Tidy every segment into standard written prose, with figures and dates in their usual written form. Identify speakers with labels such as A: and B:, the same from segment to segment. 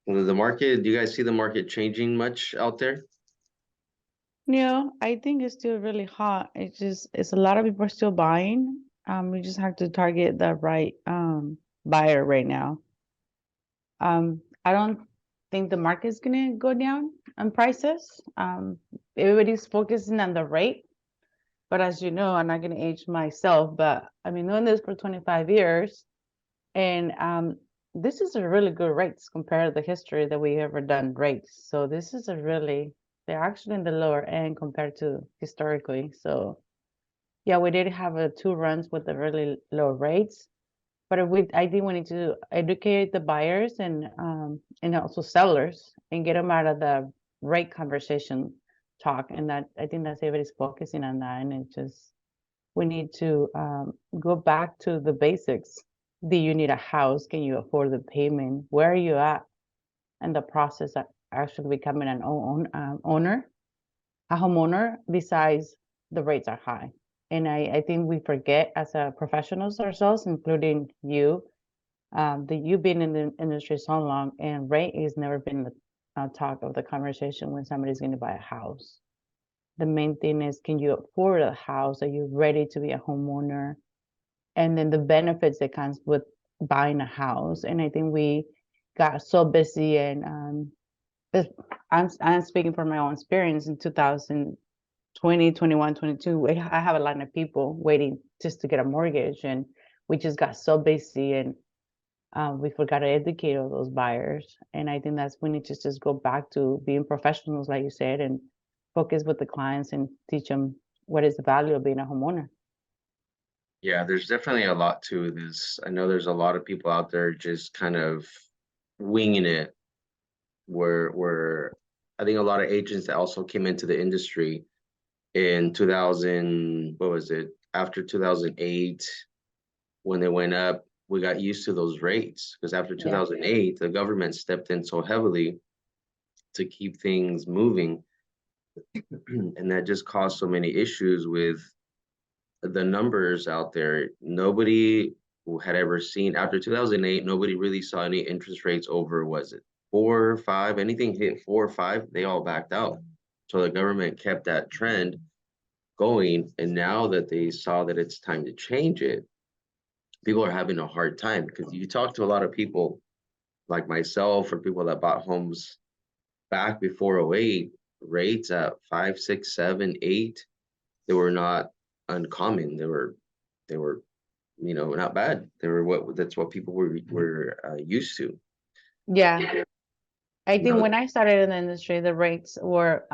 A: The market, do you guys see the market changing much out there?
B: Yeah, I think it's still really hot. It's a lot of people are still buying. We just have to target the right buyer right now. I don't think the market's gonna go down on prices. Everybody's focusing on the rate, but as you know, I'm not gonna age myself, but I've been doing this for 25 years, and this is a really good rates compared to the history that we ever done rates. So this is a really they're actually in the lower end compared to historically. So yeah, we did have two runs with the really low rates, but I think we need to educate the buyers and also sellers and get them out of the rate conversation talk. And that I think that's everybody's focusing on that, and it just we need to go back to the basics. Do you need a house? Can you afford the payment? Where are you at in the process of actually becoming an owner, a homeowner? Besides, the rates are high, and I think we forget as a professionals ourselves, including you, that you've been in the industry so long, and rate has never been the talk of the conversation when somebody's going to buy a house. The main thing is, can you afford a house? Are you ready to be a homeowner? And then the benefits that comes with buying a house. And I think we got so busy, and I'm speaking from my own experience in 2020, 21, 22. I have a lot of people waiting just to get a mortgage, and we just got so busy, and we forgot to educate all those buyers. And I think that's we need to just go back to being professionals, like you said, and focus with the clients and teach them what is the value of being a homeowner.
A: Yeah, there's definitely a lot to this. I know there's a lot of people out there just kind of winging it, where I think a lot of agents that also came into the industry in 2000, what was it, after 2008, when they went up, we got used to those rates because after
B: Yeah.
A: 2008, the government stepped in so heavily to keep things moving, and that just caused so many issues with the numbers out there. Nobody who had ever seen after 2008, nobody really saw any interest rates over, was it 4 or 5? Anything hit 4 or 5, they all backed out. So the government kept that trend going. And now that they saw that it's time to change it, people are having a hard time because you talk to a lot of people like myself or people that bought homes back before '08, rates at 5, 6, 7, 8, they were not uncommon. They were not bad. They were that's what people were used to.
B: Yeah. I think
A: Now,
B: when I started in the industry, the rates were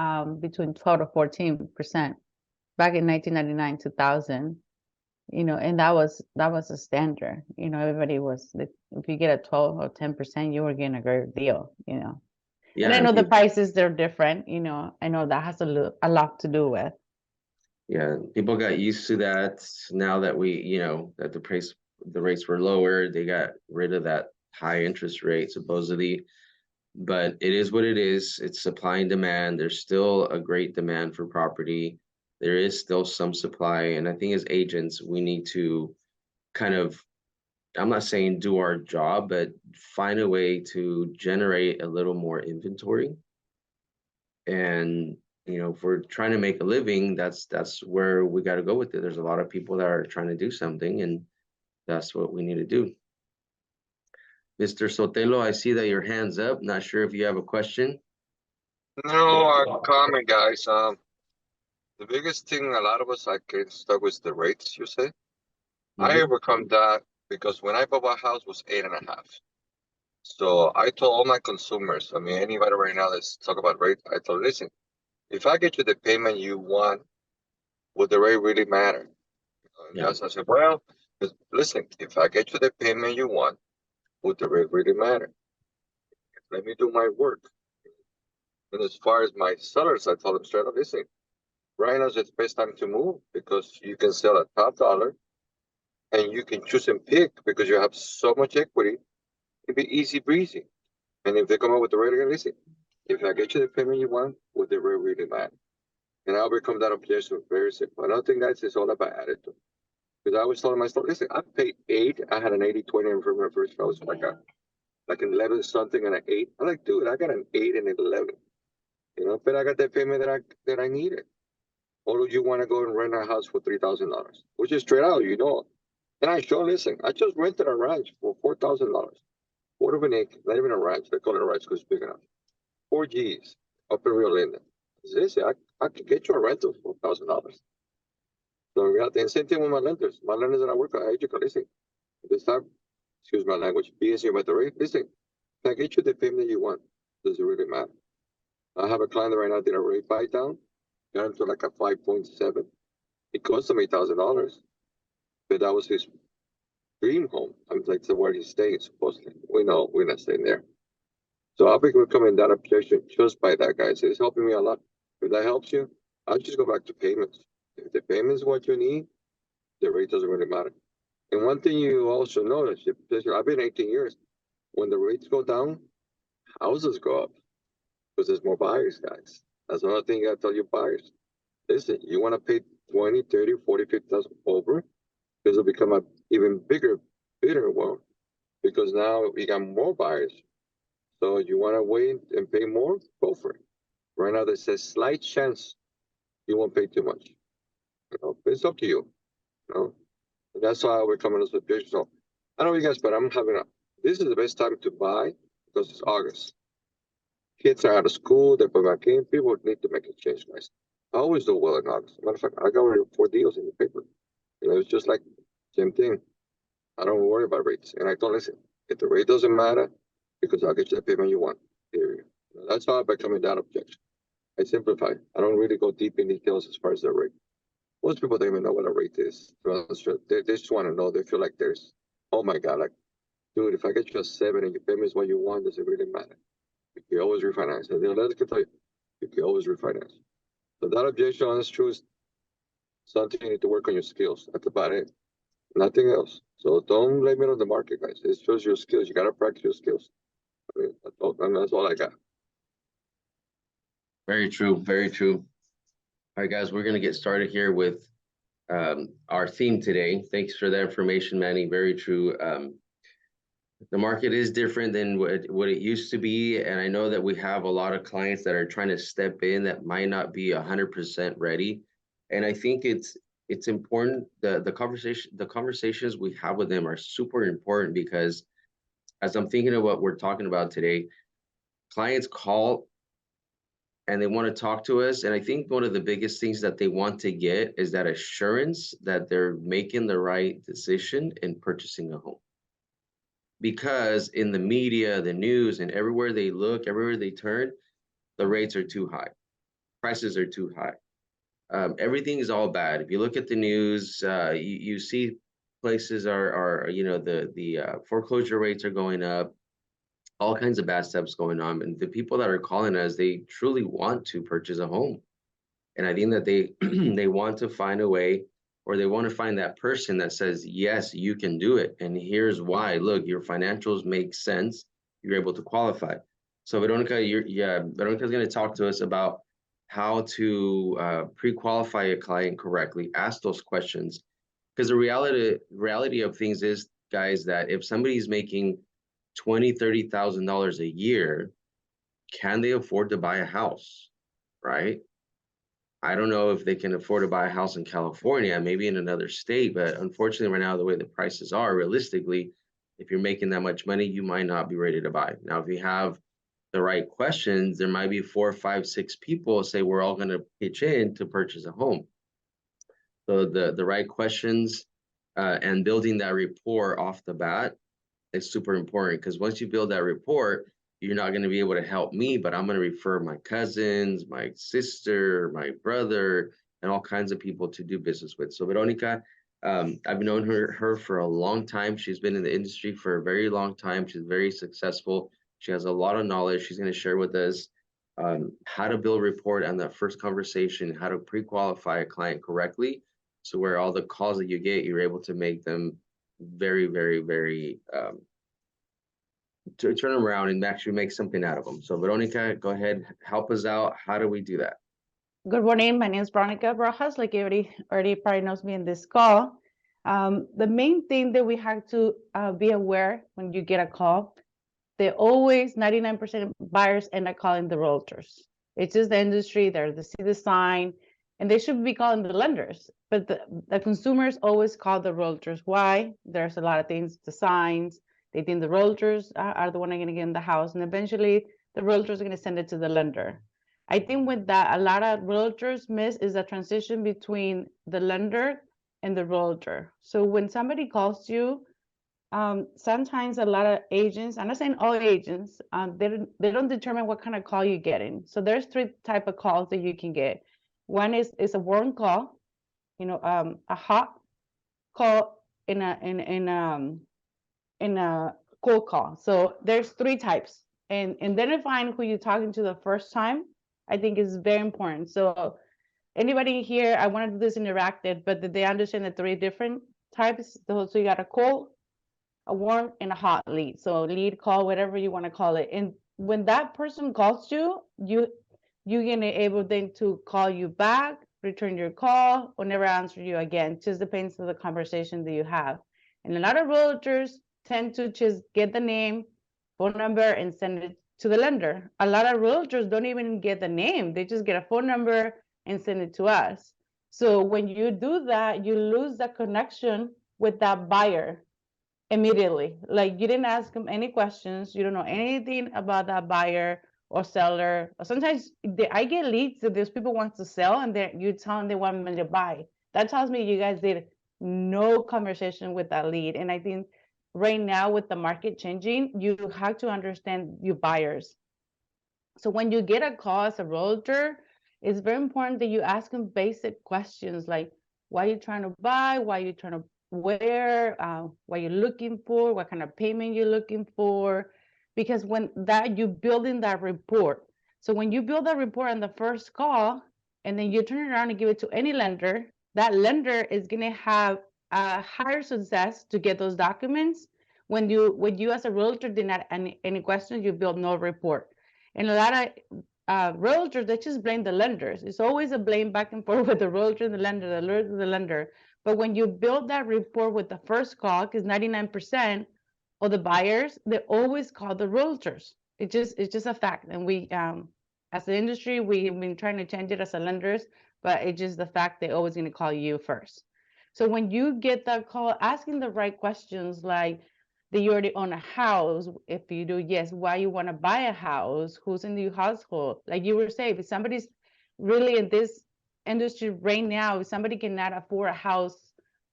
B: between 12 to 14% back in 1999, 2000, and that was a standard. Everybody was, if you get a 12 or 10%, you were getting a great deal. And
A: yeah,
B: I
A: and
B: know the
A: people,
B: prices, they're different. I know that has a lot to do with.
A: yeah, people got used to that. Now that that the rates were lower, they got rid of that high interest rate supposedly. But it is what it is. It's supply and demand. There's still a great demand for property. There is still some supply, and I think as agents, we need to kind of, I'm not saying do our job, but find a way to generate a little more inventory. And if we're trying to make a living, that's where we got to go with it. There's a lot of people that are trying to do something, and that's what we need to do. Mr. Sotelo, I see that your hand's up. Not sure if you have a question.
C: No, comment, guys. The biggest thing a lot of us I get stuck with the rates. You say I
A: Mhm.
C: overcome that because when I bought my house was 8.5. So I told all my consumers, I mean anybody right now that's talk about rate, I told listen, if I get you the payment you want, would the rate really matter?
A: Yeah.
C: Yes, I said, well, listen, if I get you the payment you want, would the rate really matter? Let me do my work. And as far as my sellers, I told them straight up, listen, right now is the best time to move because you can sell at top dollar and you can choose and pick because you have so much equity. It'd be easy breezy. And if they come up with the rate again, listen, if I get you the payment you want, would the rate really matter? And I overcome that objection very simple. I don't think that's it's all about attitude. Because I was telling myself, listen, I paid 8. I had an 80-20 for my first house. Oh my God. like an 11 something and an 8. I'm like, dude, I got an 8 and an 11. You know, but I got that payment that I needed. Or do you want to go and rent a house for $3,000, which is straight out, you know? And I show, listen, I just rented a ranch for $4,000, quarter of an acre, not even a ranch. They call it a ranch because it's big enough. 4 G's up in Rio Linda. Listen, I could get you a rental for $1,000. So we have the same thing with my lenders. My lenders that I work with, I educate, listen, this time, excuse my language, BS about the rate. Listen, can I get you the payment you want? Does it really matter? I have a client right now did a rate buy down, got him to like a 5.7. It cost him $8,000, but that was his dream home. I'm like, so where he's staying supposedly. We know we're not staying there. So I'll be becoming that objection just by that guy. So it's helping me a lot. If that helps you, I'll just go back to payments. If the payment is what you need, the rate doesn't really matter. And one thing you also notice, I've been 18 years, when the rates go down, houses go up because there's more buyers, guys. That's another thing I tell you buyers. Listen, you want to pay 20, 30, 40, 50,000 over, this will become a even bigger one because now we got more buyers. So you want to wait and pay more? Go for it. Right now, there's a slight chance you won't pay too much. You know, but it's up to you. You know, and that's how we're coming to this objection. So I don't know you guys, but this is the best time to buy because it's August. Kids are out of school, they're back in. People need to make a change, guys. I always do well in August. Matter of fact, I got already 4 deals in the paper. You know, it's just like same thing. I don't worry about rates. And I don't listen. If the rate doesn't matter, because I'll get you the payment you want. Period. That's how I become that objection. I simplify. I don't really go deep in details as far as the rate. Most people don't even know what a rate is. They just want to know. They feel like there's, oh my God, like, dude, if I get you a 7 and your payment is what you want, does it really matter? You can always refinance. And the other can tell you, you can always refinance. So that objection, honest truth, is something you need to work on your skills. That's about it. Nothing else. So don't blame it on the market, guys. It's just your skills. You gotta practice your skills. I mean, that's all I got.
A: Very true. Very true. All right, guys, we're going to get started here with our theme today. Thanks for that information, Manny. Very true. The market is different than what it used to be. And I know that we have a lot of clients that are trying to step in that might not be 100% ready. And I think it's important. The conversations we have with them are super important because as I'm thinking of what we're talking about today, clients call and they want to talk to us. And I think one of the biggest things that they want to get is that assurance that they're making the right decision in purchasing a home. Because in the media, the news, and everywhere they look, everywhere they turn, the rates are too high. Prices are too high. Everything is all bad. If you look at the news, you see places are the foreclosure rates are going up. All kinds of bad stuff's going on. And the people that are calling us, they truly want to purchase a home. And I think that they they want to find a way, or they want to find that person that says, yes, you can do it. And here's why. Look, your financials make sense. You're able to qualify. So Veronica, Veronica's going to talk to us about how to pre-qualify a client correctly, ask those questions. Because the reality of things is, guys, that if somebody's making $20,000-$30,000 a year, can they afford to buy a house, right? I don't know if they can afford to buy a house in California, maybe in another state, but unfortunately right now, the way the prices are, realistically, if you're making that much money, you might not be ready to buy. Now, if you have the right questions, there might be 4, 5, 6 people say we're all going to pitch in to purchase a home. So the right questions and building that rapport off the bat is super important, because once you build that rapport, you're not going to be able to help me, but I'm going to refer my cousins, my sister, my brother, and all kinds of people to do business with. So Veronica, I've known her for a long time. She's been in the industry for a very long time. She's very successful. She has a lot of knowledge. She's going to share with us how to build rapport on that first conversation, how to pre-qualify a client correctly, so where all the calls that you get, you're able to make them very, very, very to turn them around and actually make something out of them. So Veronica, go ahead, help us out. How do we do that?
B: Good morning. My name is Veronica Rojas. Like everybody already probably knows me in this call. The main thing that we have to be aware when you get a call they always 99% of buyers end up calling the realtors. It's just the industry, they see the sign, and they should be calling the lenders. But the consumers always call the realtors. Why? There's a lot of things, the signs. They think the realtors are the one going to get in the house, and eventually the realtors are going to send it to the lender. I think with that, a lot of realtors miss is the transition between the lender and the realtor. So when somebody calls you, sometimes a lot of agents, I'm not saying all agents, they don't determine what kind of call you're getting. So there's three type of calls that you can get. One is a warm call, a hot call in a cold call. So there's three types, and identifying who you're talking to the first time, I think is very important. So anybody here, I want to do this interactive, but did they understand the three different types? So you got a cold, a warm, and a hot lead. So lead, call, whatever you want to call it. And when that person calls you, you're gonna able then to call you back, return your call, or never answer you again. Just depends on the conversation that you have. And a lot of realtors tend to just get the name, phone number, and send it to the lender. A lot of realtors don't even get the name. They just get a phone number and send it to us. So when you do that, you lose the connection with that buyer immediately. Like you didn't ask them any questions. You don't know anything about that buyer or seller. Or sometimes I get leads that those people want to sell and you tell them they want me to buy. That tells me you guys did no conversation with that lead. And I think right now with the market changing, you have to understand your buyers. So when you get a call as a realtor, it's very important that you ask them basic questions like, why are you trying to buy? Why are you trying to where, what you're looking for, what kind of payment you're looking for, because when that you building that report. So when you build that report on the first call, and then you turn it around and give it to any lender, that lender is going to have a higher success to get those documents. When you as a realtor did not any questions, you build no report. And a lot of realtors, they just blame the lenders. It's always a blame back and forth with the realtor and the lender, the lender. But when you build that report with the first call, because 99% of the buyers, they always call the realtors. It's just a fact. And we, as an industry, we've been trying to change it as a lenders, but it's just the fact they're always going to call you first. So when you get that call, asking the right questions like, that you already own a house. If you do, yes, why you want to buy a house? Who's in your household? Like you were saying, if somebody's really in this industry right now, if somebody cannot afford a house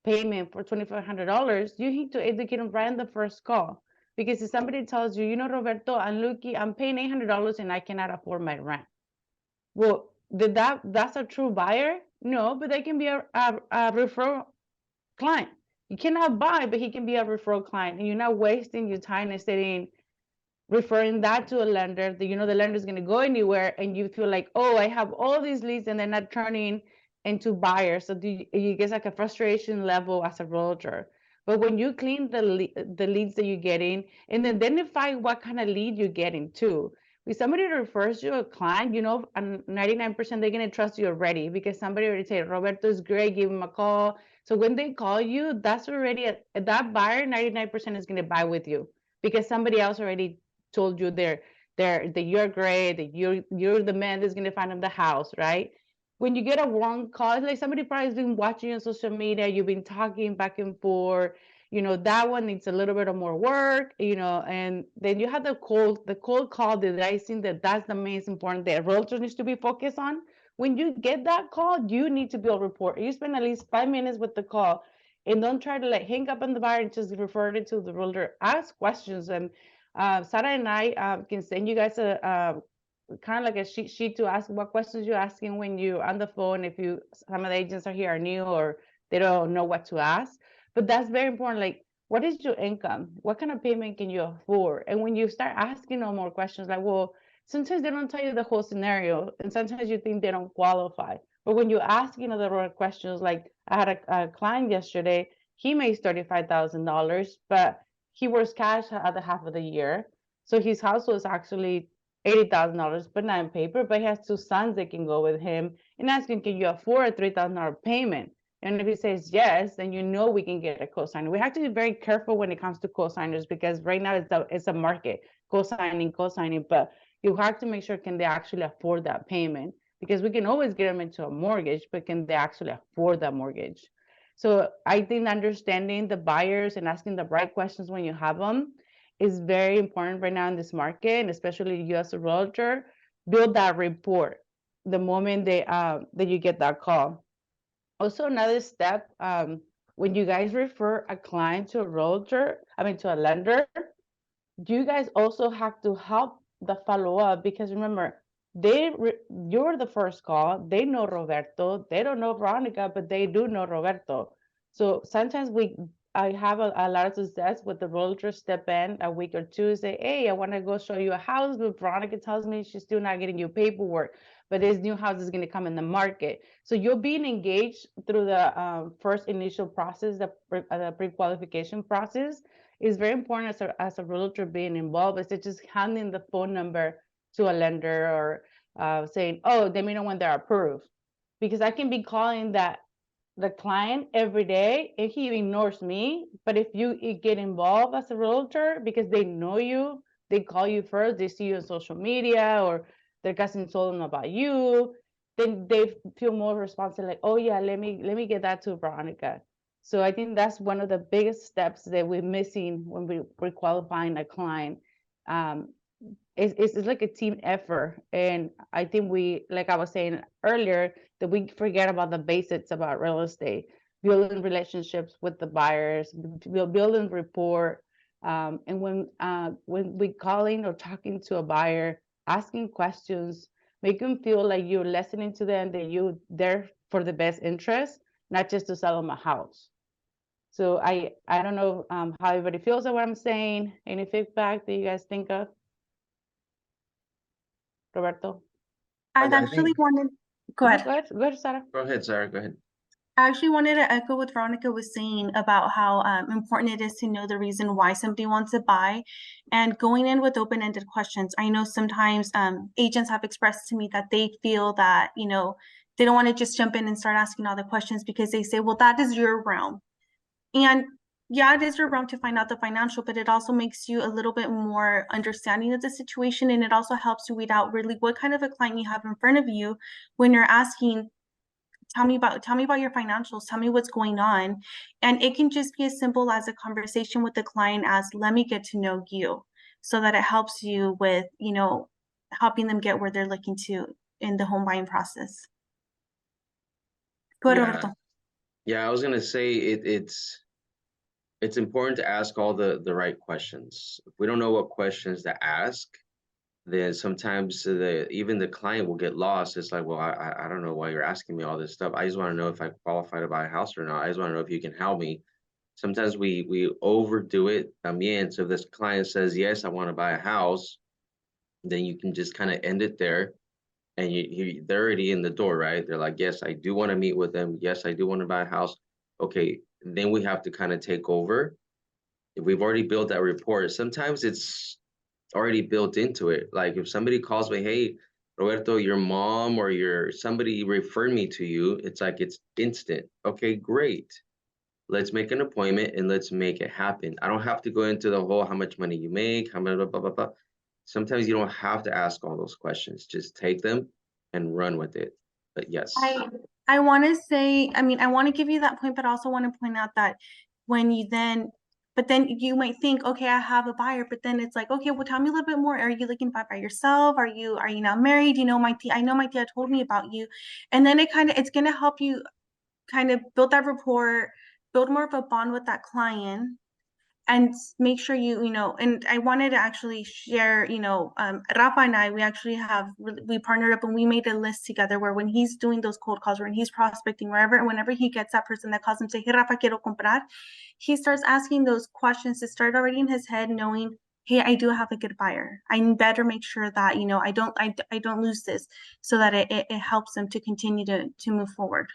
B: payment for $2,500, you need to educate them right in the first call. Because if somebody tells you, Roberto, I'm paying $800 and I cannot afford my rent. Well, that's a true buyer? No, but they can be a referral client. You cannot buy, but he can be a referral client, and you're not wasting your time instead in referring that to a lender that the lender is going to go anywhere, and you feel like, oh, I have all these leads and they're not turning into buyers. So you get like a frustration level as a realtor. But when you clean the leads that you're getting and identify what kind of lead you're getting too. If somebody refers you a client, 99% they're going to trust you already because somebody already said, Roberto is great, give him a call. So when they call you, that's already that buyer, 99% is going to buy with you because somebody else already told you that you're great, that you're the man that's going to find them the house, right? When you get a warm call, it's like somebody probably has been watching on social media, you've been talking back and forth, that one needs a little bit of more work, and then you have the cold call that I think that's the most important that realtor needs to be focused on. When you get that call, you need to build a report. You spend at least 5 minutes with the call and don't try to hang up on the buyer and just refer it to the realtor. Ask questions. And Sarah and I can send you guys a kind of like a cheat sheet to ask what questions you're asking when you're on the phone. If some of the agents are here are new or they don't know what to ask. But that's very important. Like, what is your income? What kind of payment can you afford? And when you start asking no more questions, like, well, sometimes they don't tell you the whole scenario, and sometimes you think they don't qualify. But when you ask, the right questions, like I had a client yesterday, he makes $35,000, but he works cash at the half of the year. So his household is actually $80,000, but not in paper, but he has 2 sons that can go with him, and asking, can you afford a $3,000 payment? And if he says yes, then we can get a co-signer. We have to be very careful when it comes to co-signers because right now it's a market. co-signing, but you have to make sure, can they actually afford that payment? Because we can always get them into a mortgage, but can they actually afford that mortgage? So I think understanding the buyers and asking the right questions when you have them is very important right now in this market, and especially you as a realtor, build that rapport the moment that you get that call. Also, another step, when you guys refer a client to a realtor, to a lender, you guys also have to help the follow-up, because remember, you're the first call. They know Roberto. They don't know Veronica, but they do know Roberto. So sometimes I have a lot of success with the realtor step in a week or two, say, hey, I want to go show you a house, but Veronica tells me she's still not getting you paperwork, but this new house is going to come in the market. So you're being engaged through the first initial process, the pre-qualification process. Is very important as a realtor being involved. Is it just handing the phone number to a lender or saying, oh, let me know when they're approved? Because I can be calling the client every day and he ignores me. But if you get involved as a realtor, because they know you, they call you first, they see you on social media, or their cousin told them about you, then they feel more responsible, like, oh yeah, let me get that to Veronica. So I think that's one of the biggest steps that we're missing when we're qualifying a client. It's like a team effort. And I think we, like I was saying earlier, that we forget about the basics about real estate, building relationships with the buyers, building rapport. And when we calling or talking to a buyer, asking questions, make them feel like you're listening to them, that you're there for the best interest, not just to sell them a house. So I don't know how everybody feels about what I'm saying. Any feedback that you guys think of? Roberto?
D: I
A: I
D: actually
A: think-
D: wanted, go ahead.
B: Go ahead, Sarah.
A: Go ahead, Sarah, go ahead.
D: I actually wanted to echo what Veronica was saying about how important it is to know the reason why somebody wants to buy, and going in with open-ended questions. I know sometimes agents have expressed to me that they feel that, they don't want to just jump in and start asking all the questions, because they say, well, that is your realm. And yeah, it is your realm to find out the financial, but it also makes you a little bit more understanding of the situation. And it also helps you weed out really what kind of a client you have in front of you when you're asking, tell me about your financials, tell me what's going on. And it can just be as simple as a conversation with the client as, let me get to know you, so that it helps you with, helping them get where they're looking to in the home buying process. Go ahead, Roberto.
A: Yeah, I was gonna say it's important to ask all the right questions. If we don't know what questions to ask, then sometimes even the client will get lost. It's like, well, I don't know why you're asking me all this stuff. I just want to know if I qualify to buy a house or not. I just want to know if you can help me. Sometimes we overdo it también. So if this client says, yes, I want to buy a house, then you can just kind of end it there. And they're already in the door, right? They're like, yes, I do want to meet with them. Yes, I do want to buy a house. Okay, then we have to kind of take over. If we've already built that rapport, sometimes it's already built into it. Like if somebody calls me, hey, Roberto, your mom or somebody referred me to you, it's like it's instant. Okay, great. Let's make an appointment and let's make it happen. I don't have to go into the whole how much money you make, how much blah, blah, blah, blah. Sometimes you don't have to ask all those questions. Just take them and run with it. But yes.
D: I want to say, I want to give you that point, but I also want to point out that when you then you might think, okay, I have a buyer, but then it's like, okay, well, tell me a little bit more. Are you looking by yourself? Are you now married? I know my tia told me about you. And then it's going to help you kind of build that rapport, build more of a bond with that client, and make sure and I wanted to actually share, Rafa and I, we partnered up and we made a list together where when he's doing those cold calls, when he's prospecting, whenever he gets that person that calls him, say, hey, Rafa, quiero comprar, he starts asking those questions to start already in his head, knowing, hey, I do have a good buyer. I better make sure that, I don't lose this, so that it helps them to continue to move forward.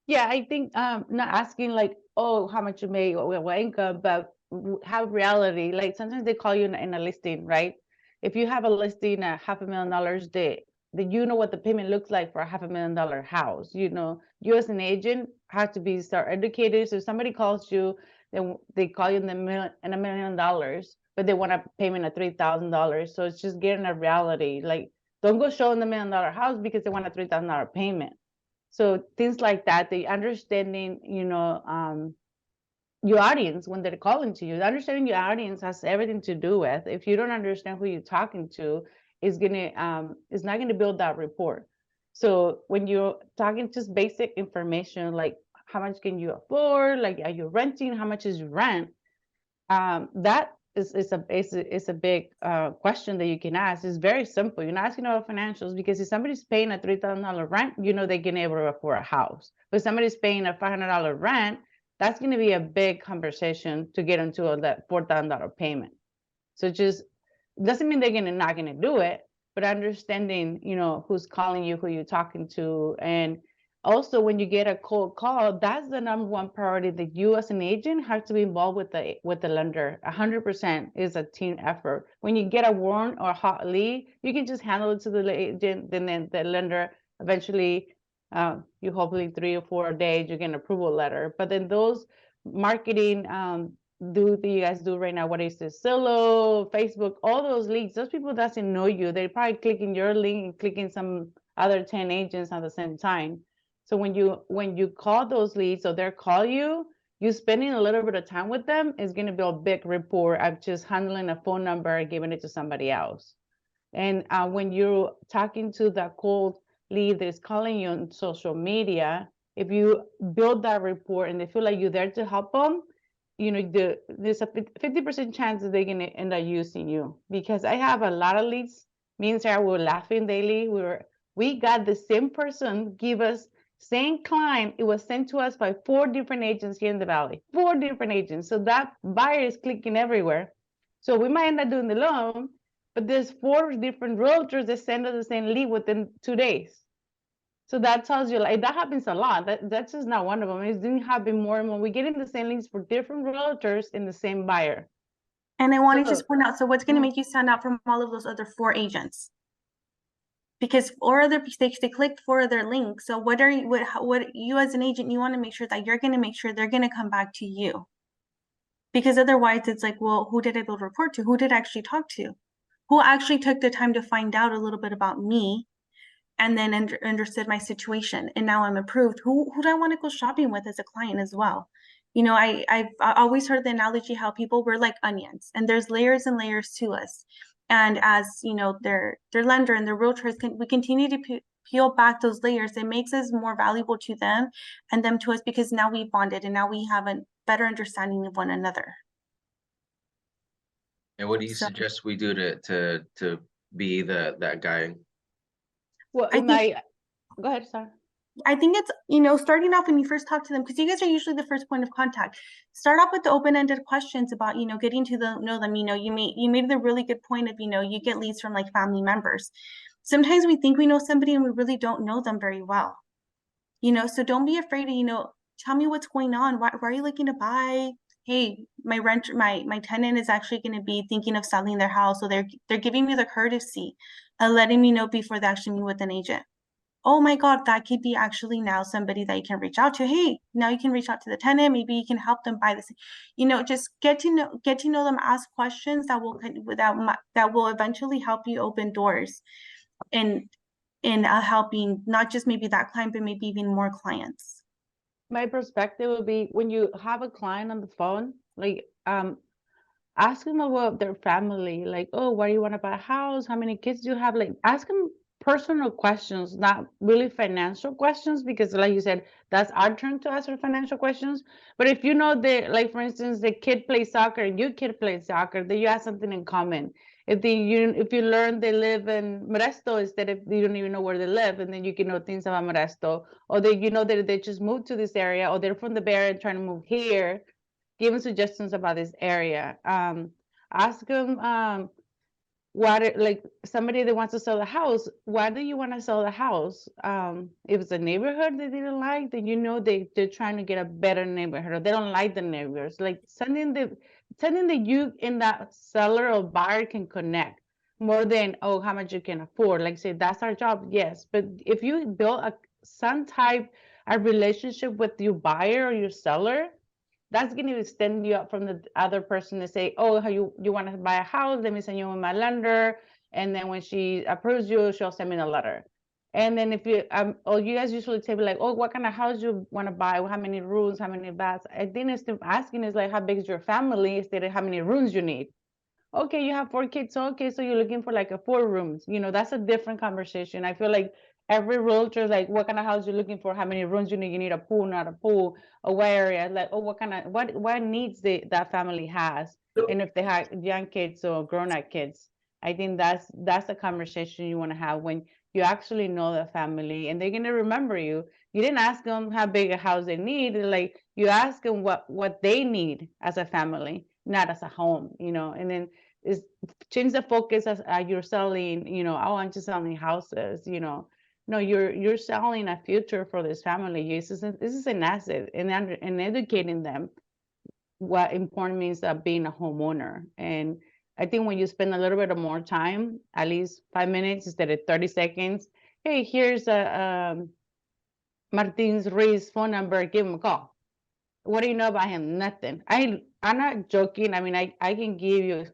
B: Yeah, I think not asking like, oh, how much you make or what income, but have reality. Like sometimes they call you in a listing, right? If you have a listing at $500,000, then you know what the payment looks like for a $500,000 house. You as an agent have to be start educated. So if somebody calls you, then they call you in $1 million. but they want a payment of $3,000. So it's just getting a reality. Like, don't go showing the $1 million house because they want a $3,000 payment. So things like that, the understanding, your audience when they're calling to you. Understanding your audience has everything to do with. If you don't understand who you're talking to, it's not gonna build that rapport. So when you're talking just basic information like how much can you afford, like are you renting, how much is your rent, that is a big question that you can ask. It's very simple. You're not asking about financials because if somebody's paying a $3,000 rent, they're gonna able to afford a house. But if somebody's paying a $500 rent, that's going to be a big conversation to get into that $4,000 payment. So just doesn't mean they're not going to do it, but understanding, who's calling you, who you're talking to. And also when you get a cold call, that's the number one priority that you as an agent have to be involved with the lender. 100% is a team effort. When you get a warm or hot lead, you can just handle it to the agent, and then the lender eventually you hopefully 3 or 4 days you get an approval letter. But then those marketing that you guys do right now, what is this, Zillow, Facebook, all those leads, those people doesn't know you. They're probably clicking your link and clicking some other 10 agents at the same time. So when you call those leads or they call you spending a little bit of time with them is going to be a big rapport of just handling a phone number and giving it to somebody else. And when you're talking to that cold lead that is calling you on social media, if you build that rapport and they feel like you're there to help them, there's a 50% chance that they're going to end up using you. Because I have a lot of leads. Me and Sarah were laughing daily. We got the same person give us same client. It was sent to us by 4 different agents here in the Valley. 4 different agents. So that buyer is clicking everywhere. So we might end up doing the loan, but there's 4 different realtors that send us the same lead within 2 days. So that tells you, like, that happens a lot. That's just not one of them. It's going to happen more and more. We get in the same leads for different realtors in the same buyer.
D: And I want to just point out, so what's going to make you stand out from all of those other 4 agents? Because they clicked 4 other links. So what you as an agent, you want to make sure that you're going to make sure they're going to come back to you. Because otherwise it's like, well, who did I build a report to? Who did I actually talk to? Who actually took the time to find out a little bit about me and then understood my situation, and now I'm approved? Who do I want to go shopping with as a client as well? I've always heard the analogy how people were like onions, and there's layers and layers to us. And as their lender and their realtors, we continue to peel back those layers. It makes us more valuable to them and them to us, because now we bonded and now we have a better understanding of one another.
A: And what do you suggest we do to be that guy?
B: Well, go ahead, Sarah.
D: I think it's, starting off when you first talk to them, because you guys are usually the first point of contact. Start off with the open-ended questions about, getting to know them. You made the really good point of, you get leads from like family members. Sometimes we think we know somebody and we really don't know them very well. So don't be afraid to, tell me what's going on. Why are you looking to buy? Hey, my tenant is actually going to be thinking of selling their house. So they're giving me the courtesy of letting me know before they actually meet with an agent. Oh my God, that could be actually now somebody that you can reach out to. Hey, now you can reach out to the tenant. Maybe you can help them buy this. Just get to know them. Ask questions that will eventually help you open doors in helping not just maybe that client, but maybe even more clients.
B: My perspective would be, when you have a client on the phone, like ask them about their family, like, oh, why do you want to buy a house? How many kids do you have? Like, ask them personal questions, not really financial questions, because like you said, that's our turn to ask for financial questions. But if like for instance, the kid plays soccer and your kid plays soccer, then you have something in common. If you learn they live in Modesto instead of you don't even know where they live, and then you can know things about Modesto, or that they just moved to this area, or they're from the Bay Area and trying to move here, give them suggestions about this area. Ask them like somebody that wants to sell a house, why do you want to sell the house? If it's a neighborhood they didn't like, then they're trying to get a better neighborhood, or they don't like the neighbors. Like something that you and that seller or buyer can connect more than, oh, how much you can afford. Like, say, that's our job, yes, but if you build some type of relationship with your buyer or your seller, that's going to extend you up from the other person to say, oh, how you want to buy a house? Let me send you with my lender. And then when she approves you, she'll send me the letter. And then if you, or you guys usually tell me like, oh, what kind of house you want to buy? How many rooms, how many baths? I think instead of asking is like, how big is your family instead of how many rooms you need? Okay, you have 4 kids. Okay, so you're looking for like a 4 rooms. You know, that's a different conversation. I feel like every realtor is like, what kind of house you're looking for? How many rooms you need? You need a pool, not a pool, a what area? Like, oh, what kind of what needs that family has, and if they have young kids or grown-up kids. I think that's a conversation you want to have when you actually know the family, and they're gonna remember you. You didn't ask them how big a house they need. Like you ask them what they need as a family, not as a home. You know, and then is change the focus as you're selling, you know, oh, I'm just selling houses, you know. No, you're selling a future for this family. This is an asset, and educating them what important means of being a homeowner. And I think when you spend a little bit of more time, at least 5 minutes instead of 30 seconds, hey, here's a Martin's Ruiz phone number, give him a call. What do you know about him? Nothing. I'm not joking. I mean, I can give you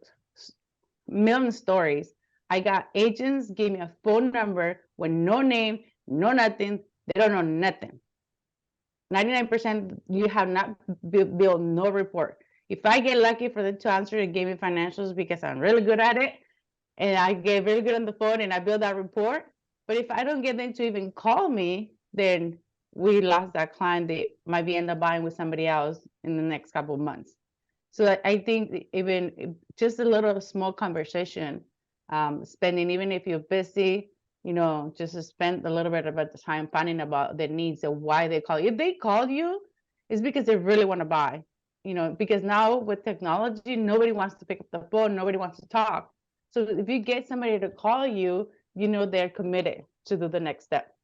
B: million stories. I got agents give me a phone number with no name, no nothing. They don't know nothing. 99% you have not built no report. If I get lucky for them to answer and give me financials because I'm really good at it, and I get really good on the phone and I build that report. But if I don't get them to even call me, then we lost that client. They might be end up buying with somebody else in the next couple of months. So I think even just a little small conversation, spending, even if you're busy, you know, just to spend a little bit of the time finding about their needs and why they call you. If they call you, it's because they really want to buy, you know, because now with technology, nobody wants to pick up the phone, nobody wants to talk. So if you get somebody to call you, you know, they're committed to do the next step.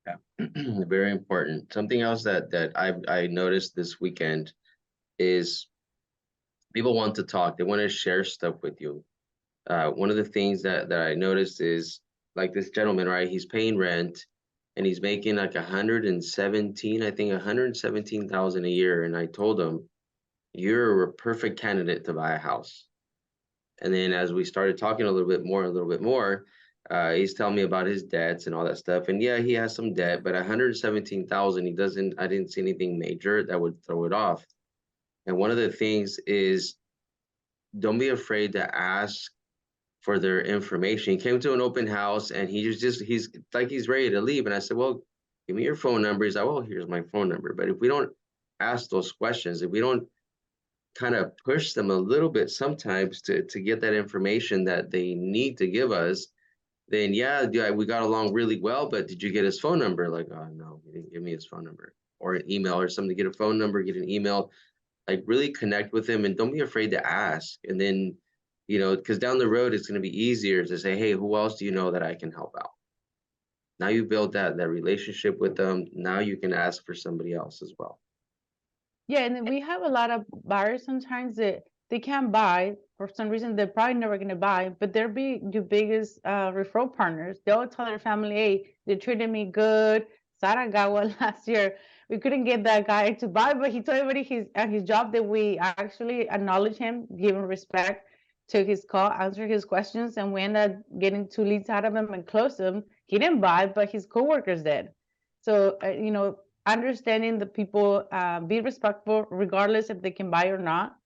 A: Yeah, very important. Something else that I noticed this weekend is people want to talk. They want to share stuff with you. One of the things that I noticed is like this gentleman, right? He's paying rent and he's making like 117, I think 117,000 a year. And I told him, you're a perfect candidate to buy a house. And then as we started talking a little bit more, he's telling me about his debts and all that stuff. And yeah, he has some debt, but 117,000, I didn't see anything major that would throw it off. And one of the things is, don't be afraid to ask for their information. He came to an open house and he's like, he's ready to leave. And I said, well, give me your phone number. He's like, well, here's my phone number. But if we don't ask those questions, if we don't kind of push them a little bit sometimes to get that information that they need to give us, then yeah, we got along really well, but did you get his phone number? Like, oh no, he didn't give me his phone number. Or an email or something. Get a phone number, get an email, like really connect with him, and don't be afraid to ask. And then, you know, because down the road it's going to be easier to say, hey, who else do you know that I can help out? Now you build that relationship with them. Now you can ask for somebody else as well.
B: Yeah, and then we have a lot of buyers sometimes that they can't buy for some reason. They're probably never going to buy, but they're your biggest referral partners. They'll tell their family, "Hey, they treated me good. Sarah got one last year. We couldn't get that guy to buy, but he told everybody his job that we actually acknowledge him, give him respect, took his call, answered his questions, and we ended up getting 2 leads out of him and closed him. He didn't buy, but his coworkers did. So you know." Understanding the people, be respectful regardless if they can buy or not,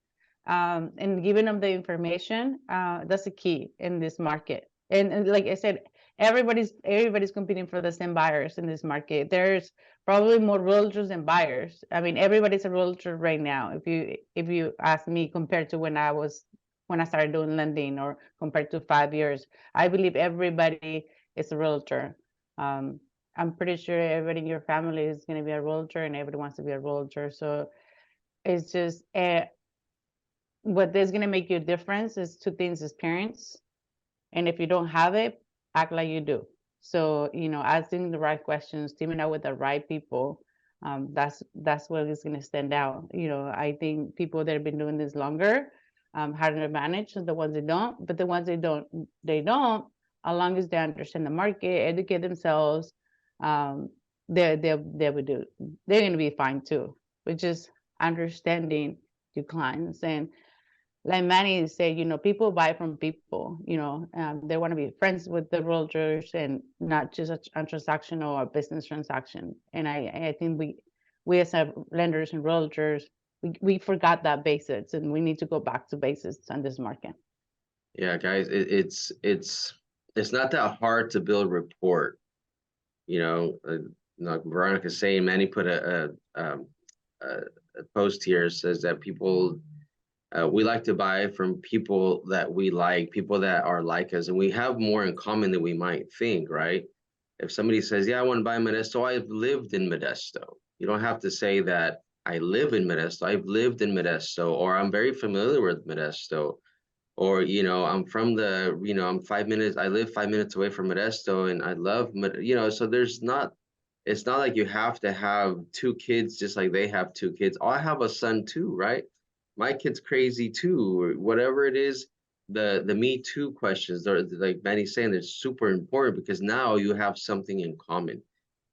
B: and giving them the information, that's the key in this market. And like I said, everybody's competing for the same buyers in this market. There's probably more realtors than buyers. I mean, everybody's a realtor right now. If you ask me, compared to when I started doing lending, or compared to 5 years, I believe everybody is a realtor. I'm pretty sure everybody in your family is going to be a realtor, and everybody wants to be a realtor. So it's just what is going to make you a difference is 2 things: experience, and if you don't have it, act like you do. So, you know, asking the right questions, teaming up with the right people, that's what is going to stand out. You know, I think people that have been doing this longer have an advantage of the ones that don't, but the ones that don't, as long as they understand the market, educate themselves, they're going to be fine too. which is understanding your clients. And like Manny said, you know, people buy from people, you know, they want to be friends with the realtors and not just a transaction or a business transaction. And I think we as lenders and realtors, we forgot that basics, and we need to go back to basics on this market.
A: Yeah, guys, it's not that hard to build rapport. You know, like Veronica's saying, Manny put a post here, says that people, we like to buy from people that we like, people that are like us, and we have more in common than we might think, right? If somebody says, yeah, I want to buy Modesto, I've lived in Modesto. You don't have to say that I live in Modesto, I've lived in Modesto, or I'm very familiar with Modesto, or, you know, I'm from the, you know, I live 5 minutes away from Modesto, and I love, you know, so it's not like you have to have 2 kids just like they have 2 kids. Oh, I have a son too, right? My kid's crazy too, or whatever it is. The Me Too questions, or like Manny's saying, they're super important because now you have something in common.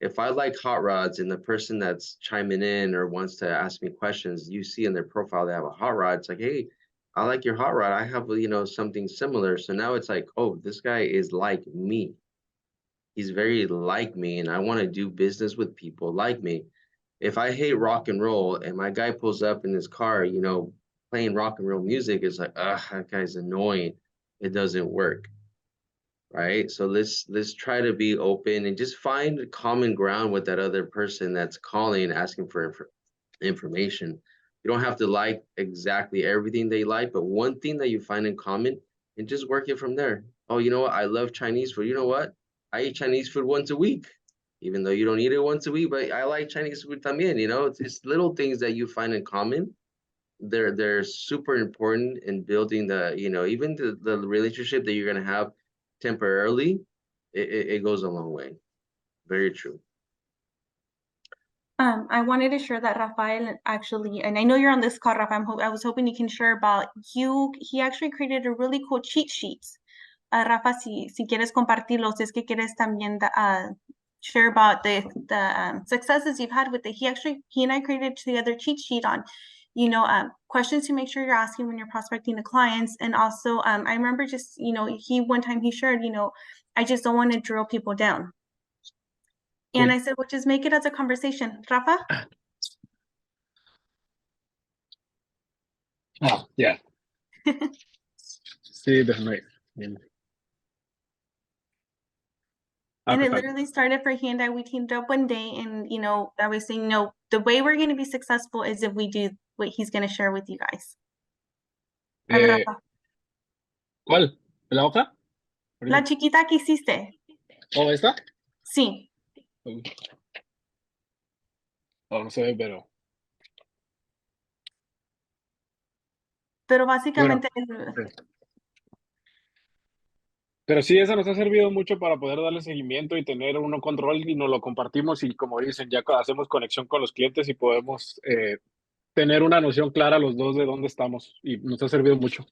A: If I like hot rods and the person that's chiming in or wants to ask me questions, you see in their profile they have a hot rod. It's like, hey, I like your hot rod. I have, you know, something similar. So now it's like, oh, this guy is like me. He's very like me, and I want to do business with people like me. If I hate rock and roll and my guy pulls up in his car, you know, playing rock and roll music, it's like, ugh, that guy's annoying. It doesn't work, right? So let's try to be open and just find common ground with that other person that's calling, asking for information. You don't have to like exactly everything they like, but one thing that you find in common, and just work it from there. Oh, you know what? I love Chinese food. You know what? I eat Chinese food once a week, even though you don't eat it once a week, but I like Chinese food también, you know? It's little things that you find in common. They're super important in building the, you know, even the relationship that you're gonna have temporarily, it goes a long way. Very true.
D: I wanted to share that Rafael actually, and I know you're on this call, Rafa. I was hoping you can share about you. He actually created a really cool cheat sheets. Rafa, si quieres compartirlos, si es que quieres también share about the successes you've had with it. He and I created together cheat sheet on, you know, questions to make sure you're asking when you're prospecting the clients. And also, I remember just, you know, one time he shared, you know, I just don't want to drill people down. And I said, well, just make it as a conversation. Rafa?
E: Oh, yeah. Sí, déjame.
D: And it literally started for he and I. We teamed up one day, and you know, I was saying, no, the way we're going to be successful is if we do what he's going to share with you guys.
E: ¿Cuál? ¿La hoja?
D: La chiquita que hiciste.
E: ¿Oh, esta?
D: Sí.
E: Oh, no se ve, pero.
D: Pero básicamente.
E: Bueno, pero sí, esa nos ha servido mucho para poder darle seguimiento y tener uno control, y nos lo compartimos, y como dicen, ya hacemos conexión con los clientes y podemos tener una noción clara los dos de dónde estamos, y nos ha servido mucho.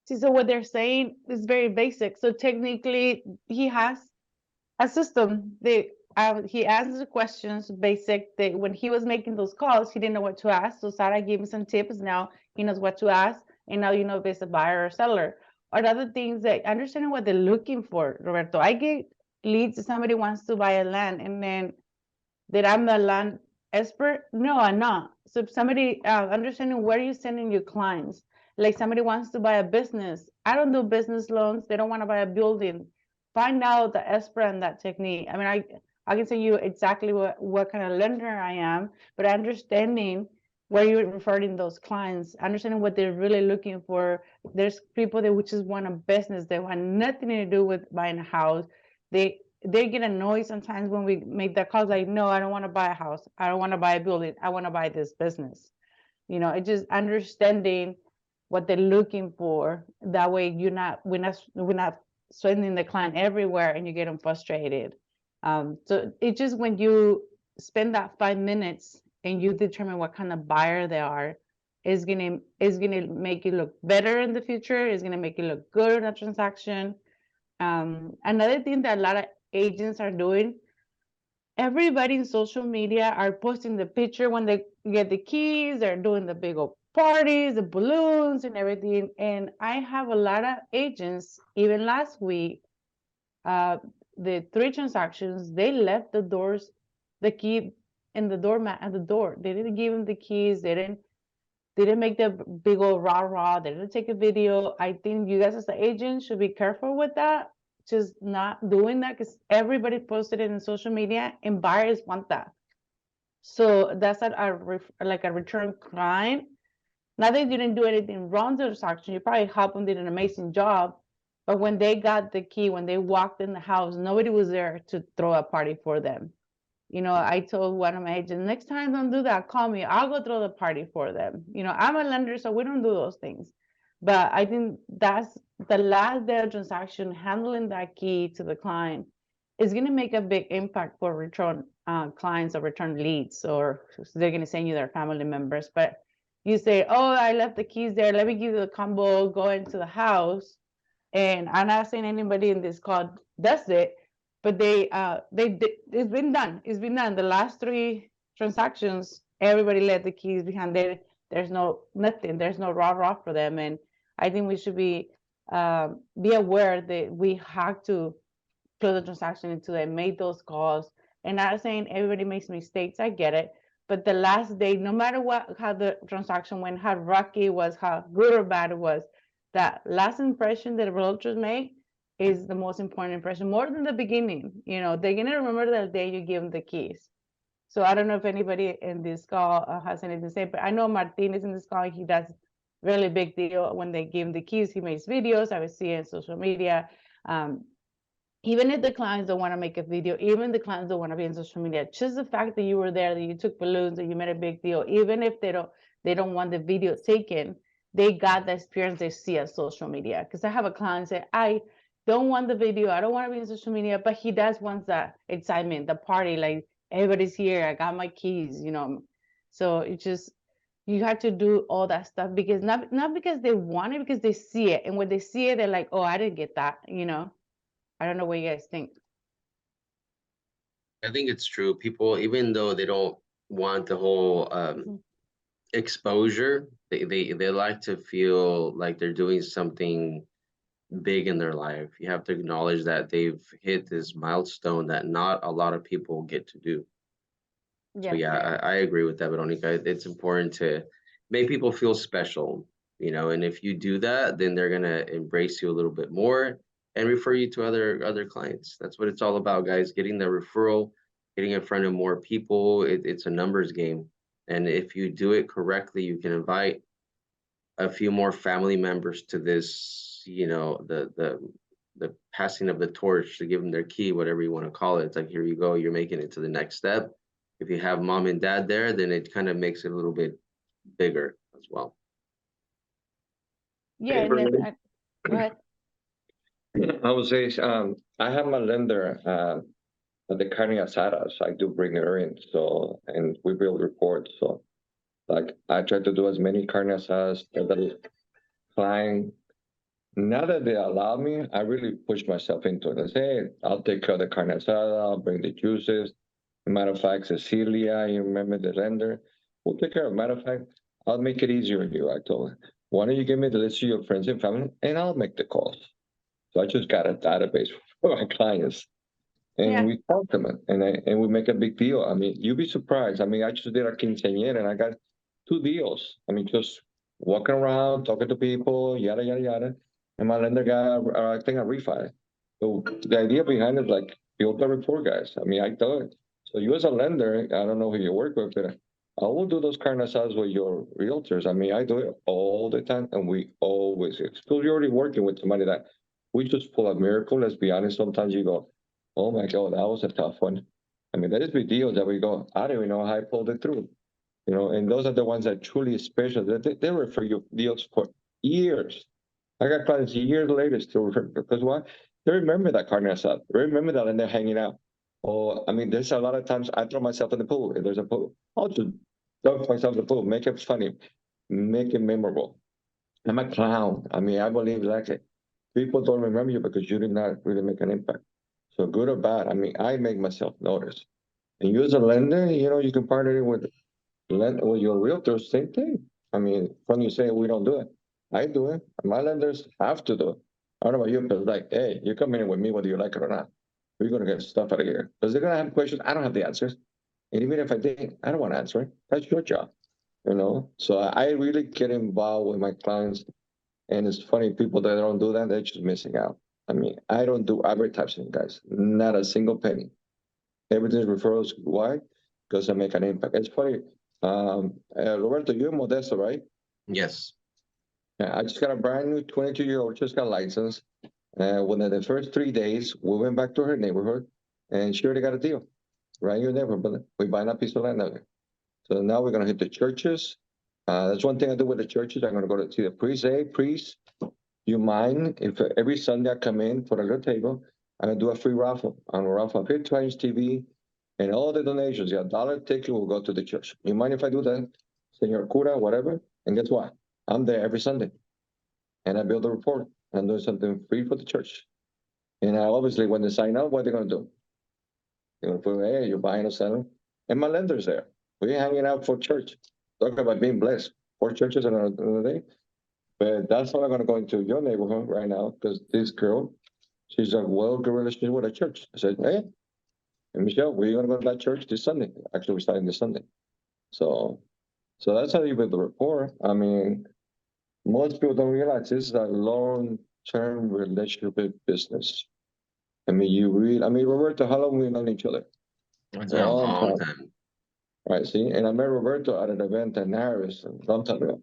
B: See, so what they're saying is very basic. So technically, he has a system. He answers the questions basic. When he was making those calls, he didn't know what to ask. So Sarah gave him some tips. Now he knows what to ask. And now you know if it's a buyer or seller. Or other things, that understanding what they're looking for, Roberto. I get leads if somebody wants to buy a land, and then that I'm the land expert. No, I'm not. So if somebody understanding where you're sending your clients, like somebody wants to buy a business. I don't do business loans. They don't want to buy a building. Find out the expert on that technique. I mean, I can tell you exactly what kind of lender I am, but understanding where you're referring those clients, understanding what they're really looking for. There's people that just want a business. They want nothing to do with buying a house. They get annoyed sometimes when we make that call, like, no, I don't want to buy a house. I don't want to buy a building. I want to buy this business. You know, it's just understanding what they're looking for. That way we're not sending the client everywhere and you get them frustrated. So it's just when you spend that 5 minutes and you determine what kind of buyer they are, is gonna make you look better in the future. Is gonna make you look good in a transaction. Another thing that a lot of agents are doing, everybody in social media are posting the picture when they get the keys, they're doing the big old parties, the balloons and everything. And I have a lot of agents, even last week, the 3 transactions, they left the doors, the key in the doormat at the door. They didn't give them the keys. They didn't make the big old rah. They didn't take a video. I think you guys as the agent should be careful with that. Just not doing that, because everybody posted it in social media and buyers want that. So that's like a return client. Not that you didn't do anything wrong to the transaction. You probably helped them, did an amazing job. But when they got the key, when they walked in the house, nobody was there to throw a party for them. You know, I told one of my agents, next time don't do that, call me, I'll go throw the party for them. You know, I'm a lender, so we don't do those things. But I think that's the last day of transaction, handling that key to the client is going to make a big impact for return clients or return leads, or they're going to send you their family members. But you say, oh, I left the keys there, let me give you the combo, go into the house. And I'm not saying anybody in this call does it, but it's been done. It's been done. The last 3 transactions, everybody left the keys behind there. There's nothing. There's no rah for them. And I think we should be aware that we have to close the transaction until they made those calls. And not saying everybody makes mistakes. I get it. But the last day, no matter how the transaction went, how rocky it was, how good or bad it was, that last impression that realtors make is the most important impression, more than the beginning. You know, they're gonna remember the day you give them the keys. So I don't know if anybody in this call has anything to say, but I know Martinez in this call, he does really big deal when they give him the keys. He makes videos. I would see it in social media. Even if the clients don't want to make a video, even the clients don't want to be in social media, just the fact that you were there, that you took balloons, that you made a big deal, even if they don't want the video taken, they got the experience they see on social media. Because I have a client say, I don't want the video, I don't want to be in social media, but he does want that excitement, the party, like everybody's here, I got my keys, you know. So it's just, you have to do all that stuff because not because they want it, because they see it. And when they see it, they're like, oh, I didn't get that, you know. I don't know what you guys think.
A: I think it's true. People, even though they don't want the whole exposure, they like to feel like they're doing something big in their life. You have to acknowledge that they've hit this milestone that not a lot of people get to do. So yeah, I agree with that, Veronica. It's important to make people feel special, you know, and if you do that, then they're gonna embrace you a little bit more and refer you to other clients. That's what it's all about, guys. Getting the referral, getting in front of more people. It's a numbers game. And if you do it correctly, you can invite a few more family members to this, you know, the passing of the torch, to give them their key, whatever you want to call it. It's like, here you go, you're making it to the next step. If you have mom and dad there, then it kind of makes it a little bit bigger as well.
B: Yeah,
C: Hey,
B: and go ahead.
C: I would say, I have my lender at the carne asadas. I do bring her in, so, and we build reports. So, like, I try to do as many carne asadas that the client. Now that they allow me, I really push myself into it. I say, hey, I'll take care of the carne asada. I'll bring the juices. As a matter of fact, Cecilia, you remember the lender? We'll take care of it. Matter of fact, I'll make it easier on you. I told her, why don't you give me the list of your friends and family, and I'll make the calls. So I just got a database for my clients, and we talk to them, and we make a big deal. I mean, you'd be surprised. I mean, I just did a quinceañera, and I got 2 deals. I mean, just walking around, talking to people, yada yada yada. And my lender got, I think, a refi. So the idea behind it, like, build a report, guys. I mean, I do it. So you as a lender, I don't know who you work with, but I will do those carne asadas with your realtors. I mean, I do it all the time, and we always, still you're already working with somebody that we just pull a miracle. Let's be honest. Sometimes you go, oh my God, that was a tough one. I mean, there is big deals that we go, I don't even know how I pulled it through. You know, and those are the ones that truly special. They refer you deals for years. I got clients years later still because what? They remember that carne asada. They remember that, and they're hanging out. Oh, I mean, there's a lot of times I throw myself in the pool. If there's a pool, I'll just dunk myself in the pool, make it funny, make it memorable. I'm a clown. I mean, I believe like it. People don't remember you because you did not really make an impact. So good or bad, I mean, I make myself notice.
F: And you as a lender, you can partner with your realtor, same thing. I mean, when you say we don't do it, I do it. My lenders have to do it. I don't know about you, but like, hey, you're coming in with me whether you like it or not. We're gonna get stuff out of here because they're gonna have questions. I don't have the answers, and even if I did, I don't want to answer it. That's your job, So I really get involved with my clients, and it's funny people that don't do that, they're just missing out. I mean, I don't do advertising, guys. Not a single penny. Everything's referrals. Why? Because I make an impact. It's funny. Roberto, you're Modesto, right?
A: Yes.
F: Yeah, I just got a brand new 22-year-old, just got licensed. Within the first 3 days, we went back to her neighborhood, and she already got a deal. Right in your neighborhood, we buying a piece of land out there. So now we're gonna hit the churches. That's one thing I do with the churches. I'm gonna go to see the priest. Hey, priest, you mind if every Sunday I come in for a little table, I'm gonna do a free raffle. I'm gonna raffle a 50-inch TV, and all the donations, a dollar ticket will go to the church. You mind if I do that, Senor Cura, whatever? And guess what? I'm there every Sunday, and I build a report. I'm doing something free for the church. And obviously, when they sign up, what are they gonna do? They're gonna put, hey, you're buying or selling, and my lender's there. We're hanging out for church. Talk about being blessed. 4 churches in a day. But that's how I'm gonna go into your neighborhood right now, because this girl, she's a well-good relationship with a church. I said, hey, and Michelle, we're gonna go to that church this Sunday. Actually, we're starting this Sunday. So that's how you build the rapport. I mean, most people don't realize this is a long-term relationship business. I mean, Roberto, how long we known each other?
A: It's been a long time.
F: Right, see, and I met Roberto at an event in Harris a long time ago.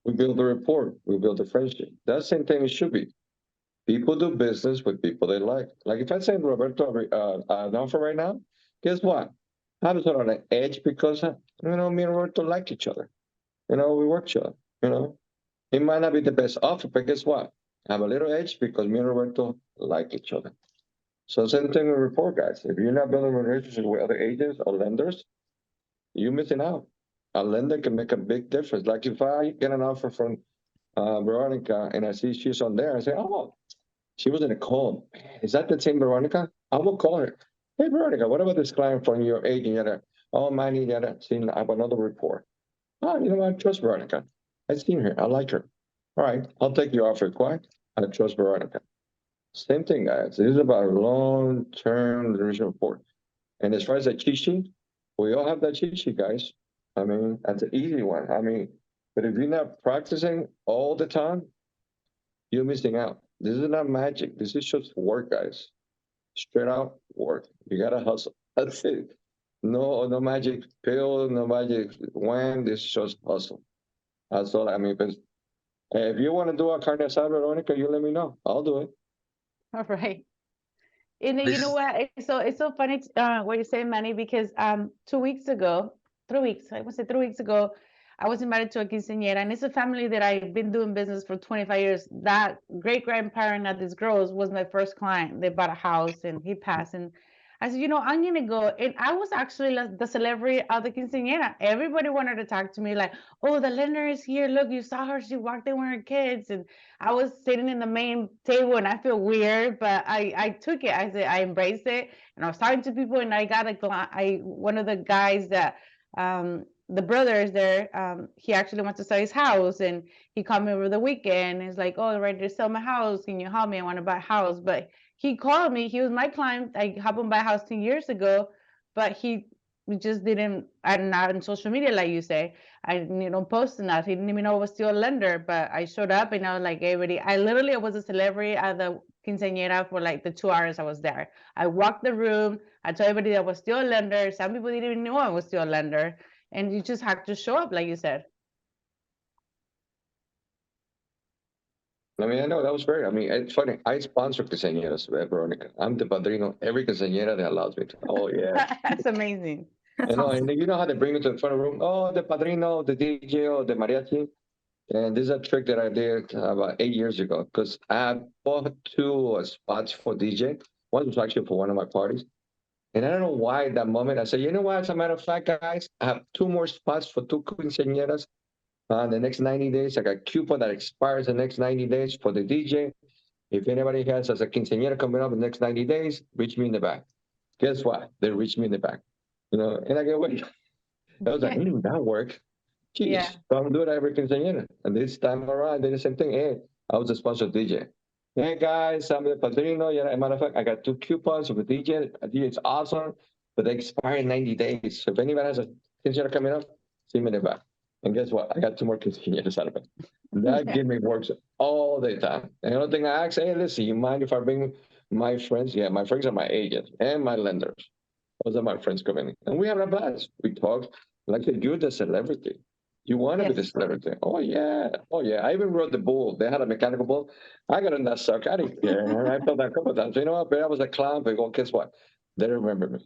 F: We built a rapport, we built a friendship. That same thing it should be. People do business with people they like. Like if I send Roberto an offer right now, guess what? I'm sort of on an edge because me and Roberto like each other. We work each other. It might not be the best offer, but guess what? I have a little edge because me and Roberto like each other. So same thing with rapport, guys. If you're not building a relationship with other agents or lenders, you're missing out. A lender can make a big difference. Like if I get an offer from Veronica and I see she's on there, I say, oh, she was in a call. Is that the same Veronica? I will call her. Hey, Veronica, what about this client from your agent? Yada? Oh, Manny, yada. Seen, I have another report. Oh, you know what? I trust Veronica. I've seen her. I like her. All right, I'll take your offer. Quiet. I trust Veronica. Same thing, guys. This is about a long-term relationship report. And as far as that cheat sheet, we all have that cheat sheet, guys. I mean, that's an easy one. I mean, but if you're not practicing all the time, you're missing out. This is not magic. This is just work, guys. Straight out work. You gotta hustle. That's it. No magic pill, no magic wham. This is just hustle. That's all. I mean, but if you want to do a carne asada, Veronica, you let me know. I'll do it.
B: All right. And then, you know what? It's so funny what you say, Manny, because 2 weeks ago, 3 weeks, I would say 3 weeks ago, I was invited to a quinceañera, and it's a family that I've been doing business for 25 years. That great grandparent of this girl's was my first client. They bought a house and he passed. And I said, I'm gonna go. And I was actually the celebrity of the quinceañera. Everybody wanted to talk to me, like, oh, the lender is here. Look, you saw her. She walked in with her kids. And I was sitting in the main table and I feel weird, but I took it. I said, I embraced it. And I was talking to people, and I got one of the guys that, the brothers there, he actually wants to sell his house, and he called me over the weekend. He's like, oh, ready to sell my house. Can you help me? I want to buy a house. But he called me. He was my client. I helped him buy a house 10 years ago, but he just didn't, I'm not on social media, like you say. I didn't post enough. He didn't even know I was still a lender, but I showed up and I was like, everybody, I was a celebrity at the quinceañera for like the 2 hours I was there. I walked the room. I told everybody I was still a lender. Some people didn't even know I was still a lender. And you just have to show up, like you said.
F: I mean, I know that was I mean, it's funny. I sponsor quinceañeras, Veronica. I'm the padrino. Every quinceañera that allows me to. Oh, yeah.
B: That's amazing.
D: That's
F: And
D: awesome.
F: you know how they bring you to the front of the room? Oh, the padrino, the DJ, or the mariachi. And this is a trick that I did about 8 years ago, because I bought 2 spots for DJ. One was actually for one of my parties. And I don't know why at that moment I said, you know what, as a matter of fact, guys, I have 2 more spots for 2 quinceañeras the next 90 days. I got a coupon that expires the next 90 days for the DJ. If anybody has as a quinceañera coming up in the next 90 days, reach me in the back. Guess what? They reached me in the back. and I get away. I was like, that worked. Jeez,
B: Yeah.
F: don't do it every quinceañera. And this time around, I did the same thing. Hey, I was a sponsored DJ. Hey guys, I'm the padrino. Yeah, as a matter of fact, I got 2 coupons with DJ. A DJ is awesome, but they expire in 90 days. So if anybody has a quinceañera coming up, see me in the back. And guess what? I got 2 more quinceañeras out of it. That gimmick works all the time. And the other thing I ask, hey, listen, you mind if I bring my friends? Yeah, my friends are my agents and my lenders. Those are my friends coming in. And we have a blast. We talk like you're the celebrity. You want to be the celebrity. Oh, yeah. Oh, yeah. I even rode the bull. They had a mechanical bull. I got in that sucker. I didn't care. I felt that a couple of times. You know what? But I was a clown. But guess what? They remember me.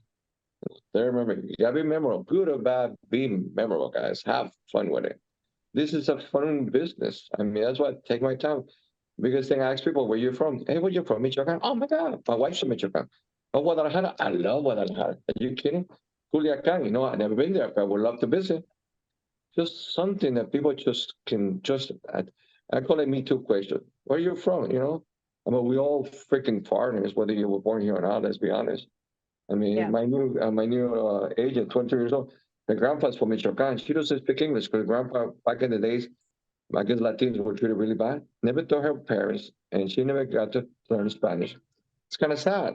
F: They remember me. You got to be memorable. Good or bad, be memorable, guys. Have fun with it. This is a fun business. I mean, that's why I take my time. Biggest thing I ask people, where you from? Hey, where you from? Michoacan. Oh, my God. My wife's from Michoacan. Oh, Guadalajara. I love Guadalajara. Are you kidding? Culiacan. I've never been there, but I would love to visit. Just something that people just can I call it Me Too question. Where are you from? I mean, we all freaking foreigners, whether you were born here or not. Let's be honest. I mean, my new agent, 20 years old, the grandpa's from Michoacan. She doesn't speak English because grandpa back in the days, I guess Latinos were treated really bad. Never told her parents, and she never got to learn Spanish. It's kind of sad.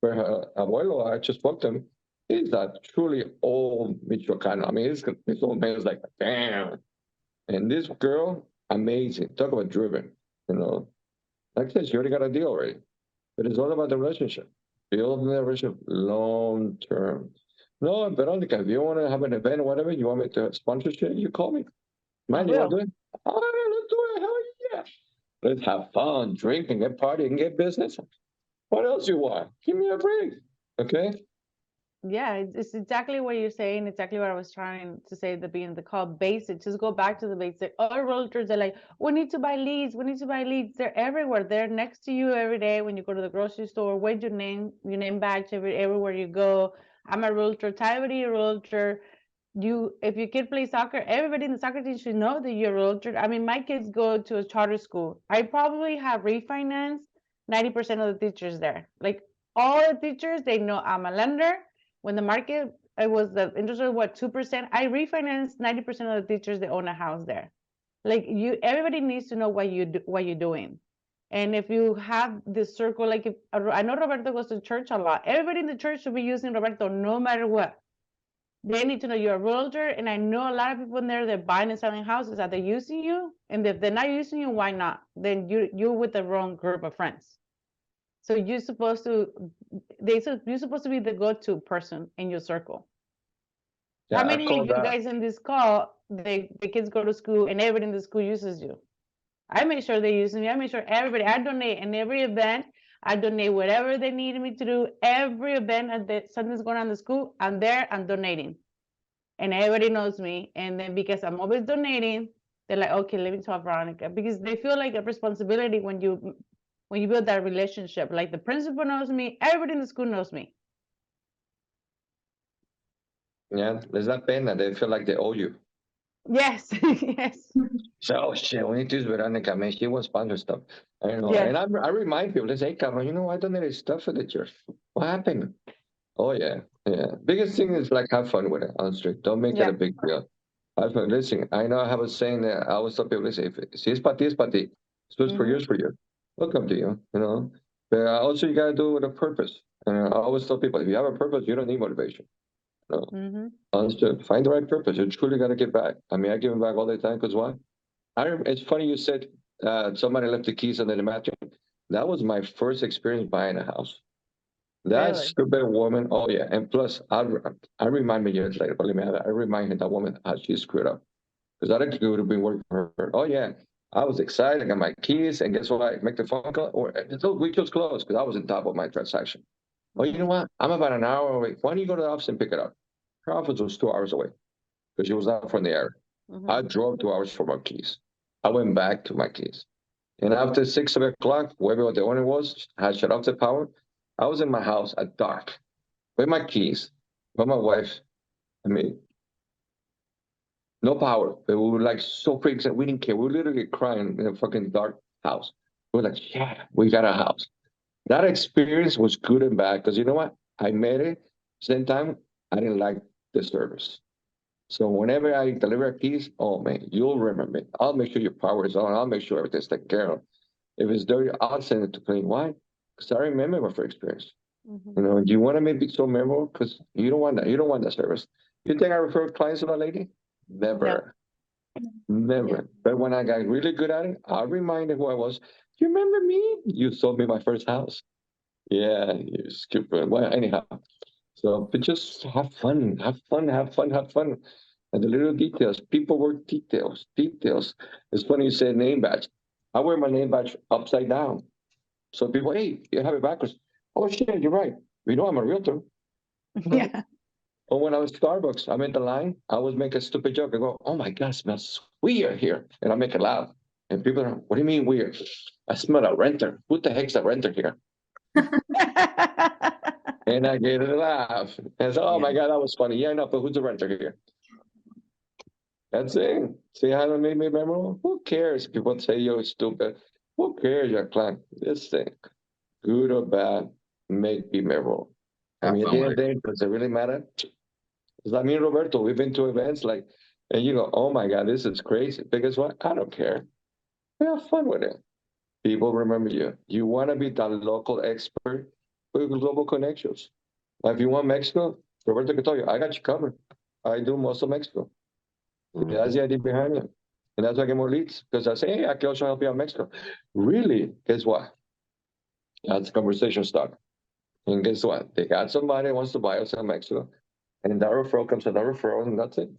F: But her abuelo, I just spoke to him. He's a truly old Michoacan. I mean, his old man is like, damn. And this girl, amazing. Talk about driven. Like I said, she already got a deal already. But it's all about the relationship. Building the relationship long term. No, Veronica, if you want to have an event or whatever, you want me to sponsorship, you call me. Man, you want to do it? Oh, yeah, let's do it. Hell yeah. Let's have fun, drink, and get party and get business. What else you want? Give me a break. Okay?
B: Yeah, it's exactly what you're saying, exactly what I was trying to say at the beginning of the call. Basic, just go back to the basic. All realtors are like, we need to buy leads, we need to buy leads. They're everywhere. They're next to you every day when you go to the grocery store. Where's your name badge everywhere you go. I'm a realtor, Tybee realtor. If your kid plays soccer, everybody in the soccer team should know that you're a realtor. I mean, my kids go to a charter school. I probably have refinanced 90% of the teachers there. Like all the teachers, they know I'm a lender. When the market, the interest rate, 2%, I refinanced 90% of the teachers that own a house there. Like everybody needs to know what you're doing. And if you have this circle, like I know Roberto goes to church a lot. Everybody in the church should be using Roberto no matter what. They need to know you're a realtor. And I know a lot of people in there that buying and selling houses, are they using you? And if they're not using you, why not? Then you're with the wrong group of friends. So you're supposed to be the go-to person in your circle.
F: Yeah,
B: How many of you guys in this call, the kids go to school and everybody in the school uses you? I make sure they use me. I make sure everybody, I donate in every event. I donate whatever they need me to do. Every event that something's going on in the school, I'm there, I'm donating. And everybody knows me. And then because I'm always donating, they're like, okay, let me tell Veronica. Because they feel like a responsibility when you build that relationship. Like the principal knows me, everybody in the school knows me.
F: Yeah, there's that pena. They feel like they owe you.
B: Yes, yes.
F: So, oh shit, we need to use Veronica, man. She wants sponsor stuff. I know.
B: Yes.
F: And I remind people, they say, hey, Cameron, I donated stuff for the church. What happened? Oh, yeah. Yeah. Biggest thing is like have fun with it, honestly. Don't make it a big deal. Have fun. Listen, I know I have a saying that I always tell people, listen, si es para ti, es para ti. So it's for you, it's for you. Welcome to you, But also you got to do it with a purpose. And I always tell people, if you have a purpose, you don't need motivation. Honestly, find the right purpose. You truly got to give back. I mean, I give back all the time because why? It's funny you said somebody left the keys under the mattress. That was my first experience buying a house. That stupid woman. Oh yeah, and plus, I remind me years later. Believe me, I remind that woman how she screwed up because I think it would have been working for her. Oh yeah, I was excited. I got my keys, and guess what? I make the phone call, or we just closed because I was on top of my transaction. Oh, you know what? I'm about an hour away. Why don't you go to the office and pick it up? Her office was 2 hours away because she was not from the area. I drove 2 hours for my keys. I went back to my keys. And after 6 o'clock, whoever the owner was, had shut off the power. I was in my house at dark with my keys, with my wife. I mean, no power. But we were like so freaked that we didn't care. We were literally crying in a fucking dark house. We were like, yeah, we got a house. That experience was good and bad because you know what? I made it. Same time, I didn't like the service. So whenever I deliver a piece, oh man, you'll remember me. I'll make sure your power is on. I'll make sure everything's taken care of. If it's dirty, I'll send it to clean. Why? Because I remember my first experience. You know, do you want to make it so memorable? Because you don't want that. You don't want that service. You think I refer clients to that lady? Never. Never. But when I got really good at it, I'll remind her who I was. Do you remember me? You sold me my first house. Yeah, you stupid. Well, anyhow. So, but just have fun, have fun, have fun, have fun. And the little details, people work details, details. It's funny you say name badge. I wear my name badge upside down. So people, hey, you have it backwards. Oh shit, you're right. We know I'm a realtor.
B: Yeah.
F: Or when I was Starbucks, I'm in the line, I always make a stupid joke. I go, oh my God, it smells weird here. And I make it loud. And people are, what do you mean weird? I smell a renter. Who the heck's a renter here? And I get a laugh. And so, oh my God, that was funny. Yeah, I know, but who's the renter here? That's it. See how it made me memorable? Who cares? People say you're stupid. Who cares, your client? This thing, good or bad, make me memorable. I
A: Have
F: mean, at
A: fun
F: the end
A: with
F: of the day, does it really matter? It's like me and Roberto, we've been to events like, and you go, oh my God, this is crazy. Because what? I don't care. We have fun with it. People remember you. You want to be the local expert with global connections. Like if you want Mexico, Roberto can tell you, I got you covered. I do most of Mexico. That's the idea behind it. And that's why I get more leads. Because I say, hey, I can also help you out in Mexico. Really? Guess what? That's the conversation start. And guess what? They got somebody who wants to buy us in Mexico. And that referral comes to that referral, and that's it.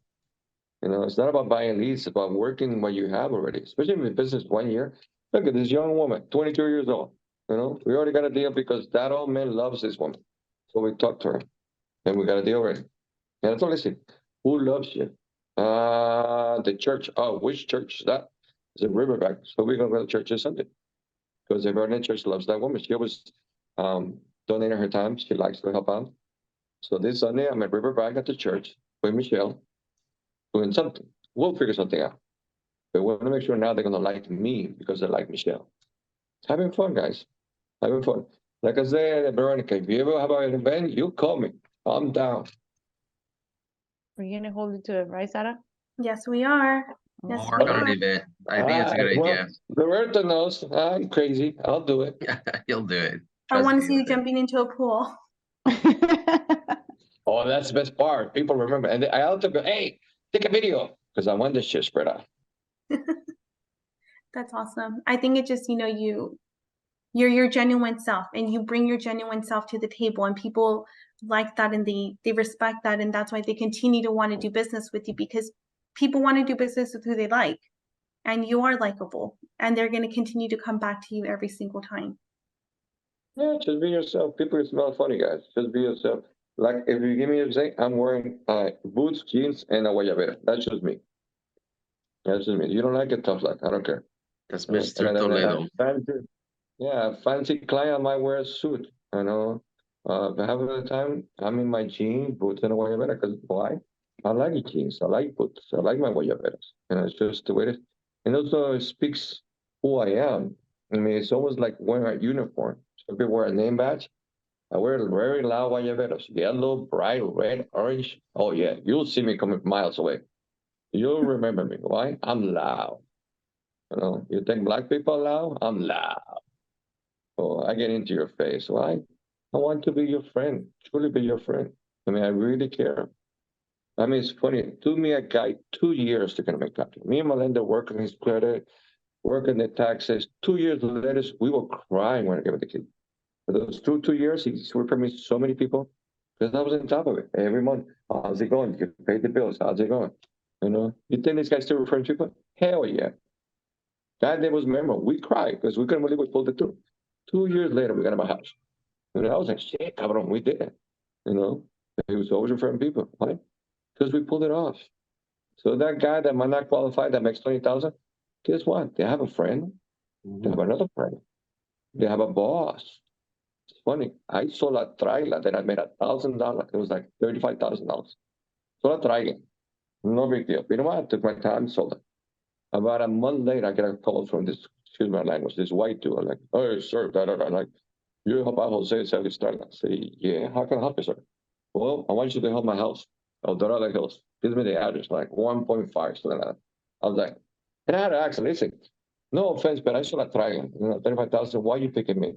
F: You know, it's not about buying leads, it's about working what you have already, especially if you're in business 1 year. Look at this young woman, 22 years old. You know, we already got a deal because that old man loves this woman. So we talked to her and we got a deal already. And I told her, listen, who loves you? The church. Oh, which church is that? It's a Riverback. So we're going to go to church this Sunday because everyone in church loves that woman. She always donating her time. She likes to help out. So this Sunday, I'm at Riverback at the church with Michelle doing something. We'll figure something out. But we want to make sure now they're going to like me because they like Michelle. It's having fun, guys. Having fun. Like I said, Veronica, if you ever have an event, you call me. I'm down.
B: We're gonna hold it to it, right, Sarah?
D: Yes, we are.
A: We'll
D: Yes,
A: work
D: we
A: on an
D: are.
A: event. I think it's a good
F: Well,
A: idea.
F: Roberto knows I'm crazy. I'll do it.
A: You'll do it.
D: I
A: Trust
D: want to
A: me,
D: see
A: you'll
D: you
A: do it.
D: jumping into a pool.
F: Oh, that's the best part. People remember. And I also go, hey, take a video. Because I want this shit spread out.
D: That's awesome. I think it just, you're your genuine self and you bring your genuine self to the table and people like that and they respect that. And that's why they continue to want to do business with you because people want to do business with who they like and you are likable and they're going to continue to come back to you every single time.
F: Yeah, just be yourself. People it's not funny, guys. Just be yourself. Like if you give me a say, I'm wearing boots, jeans, and a guayabera. That's just me. That's just me. You don't like it, tough luck. I don't care.
A: That's
F: And
A: Mr.
F: then
A: Toledo.
F: fancy client, I might wear a suit. I know. But half of the time, I'm in my jeans, boots, and a guayabera. Because why? I like jeans. I like boots. I like my guayaberas. And it's just the way it is. And also, it speaks who I am. I mean, it's almost like wearing a uniform. Some people wear a name badge. I wear very loud guayaberas. Yellow, bright, red, orange. Oh, yeah. You'll see me coming miles away. You'll remember me. Why? I'm loud. You know, you think black people are loud? I'm loud. Oh, I get into your face. Why? I want to be your friend, truly be your friend. I mean, I really care. I mean, it's funny. It took me a guy 2 years to get my copy. Me and Melinda working his credit, working the taxes. 2 years later, we were crying when I gave it the kid. For those 2 years, he's worked for me so many people because I was on top of it every month. How's it going? You pay the bills. How's it going? You know, you think this guy's still referring people? Hell yeah. That day was memorable. We cried because we couldn't believe we pulled it through. 2 years later, we got him a house. And I was like, shit, cabrón, we did it. You know, he was always referring people. Why? Because we pulled it off. So that guy that might not qualify that makes 20,000, guess what? They have a friend. They have another friend. They have a boss. It's funny. I sold a trailer that I made $1,000. It was like $35,000. Sold a trailer. No big deal. You know what? I took my time, sold it. About a month later, I get a call from this, excuse my language, this white dude. I'm like, oh, sir, da, da, da. Like, you help out Jose sell his trailer. I say, yeah, how can I help you, sir? Well, I want you to help my house. El Dorado Hills. Gives me the address, like 1.5, something like that. I was like, and I had to ask, listen, no offense, but I should have tried it. 35,000, why are you picking me?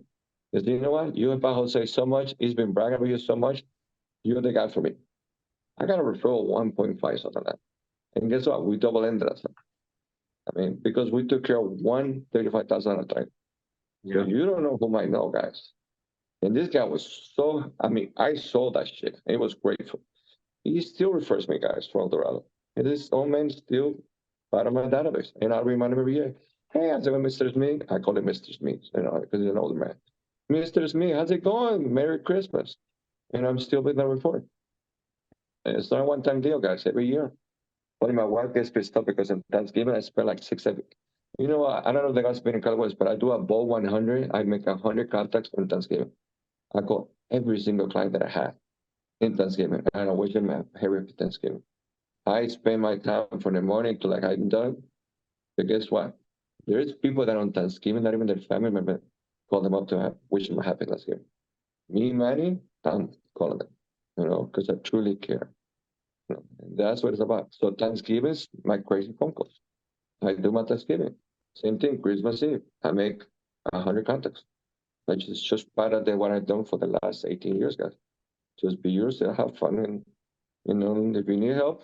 F: Because you know what? You and Pa Jose so much, he's been bragging about you so much, you're the guy for me. I got a referral 1.5, something like that. And guess what? We double-ended us. I mean, because we took care of 135,000 at a time. So
A: Yeah.
F: you don't know whom I know, guys. And this guy was so, I mean, I saw that shit. He was grateful. He still refers me, guys, to El Dorado. And this old man still part of my database. And I remind him every year, hey, how's it going, Mr. Smith? I call him Mr. Smith, you know, because he's an older man. Mr. Smith, how's it going? Merry Christmas. And I'm still with that report. And it's not a one-time deal, guys, every year. Only my wife gets pissed off because on Thanksgiving, I spend like 6, 7. You know what? I don't know if the guys been in Cowboys, but I do a bold 100. I make 100 contacts on Thanksgiving. I call every single client that I have in Thanksgiving, and I wish them a happy Thanksgiving. I spend my time from the morning to like I'm done. But guess what? There's people that on Thanksgiving, not even their family member, call them up to wish them a happy Thanksgiving. Me, Manny, I'm calling them, you know, because I truly care. You know, and that's what it's about. So Thanksgiving's my crazy phone calls. I do my Thanksgiving. Same thing, Christmas Eve. I make 100 contacts. Which is just part of what I've done for the last 18 years, guys. Just be yourself, have fun, and you know, if you need help,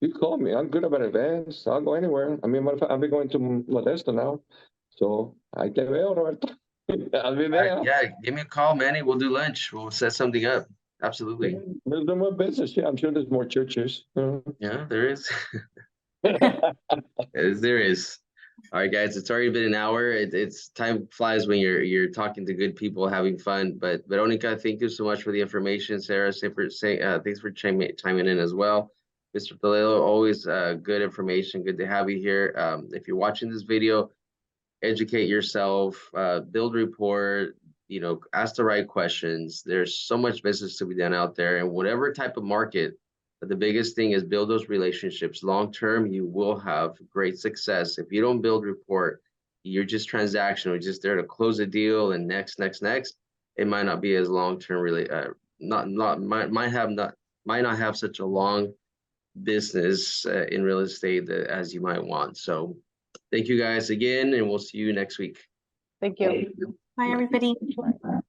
F: you call me. I'm good about events. I'll go anywhere. I mean, I'll be going to Modesto now, so I te veo, Roberto. I'll be
A: All
F: there.
A: right, yeah, give me a call, Manny. We'll do lunch. We'll set something up. Absolutely.
F: There's no more business. Yeah, I'm sure there's more churches.
A: Yeah, there is. Yes, there is. All right, guys, it's already been an hour. It's time flies when you're talking to good people, having fun. But Veronica, thank you so much for the information. Sarah, thanks for chiming in as well. Mr. Toledo, always good information. Good to have you here. If you're watching this video, educate yourself, build rapport, you know, ask the right questions. There's so much business to be done out there, and whatever type of market. But the biggest thing is build those relationships. Long term, you will have great success. If you don't build rapport, you're just transactional, just there to close a deal and next. It might not be as long term. Really, might not have such a long business in real estate as you might want. So, thank you guys again, and we'll see you next week.
B: Thank you.
D: Bye, everybody.
B: Bye.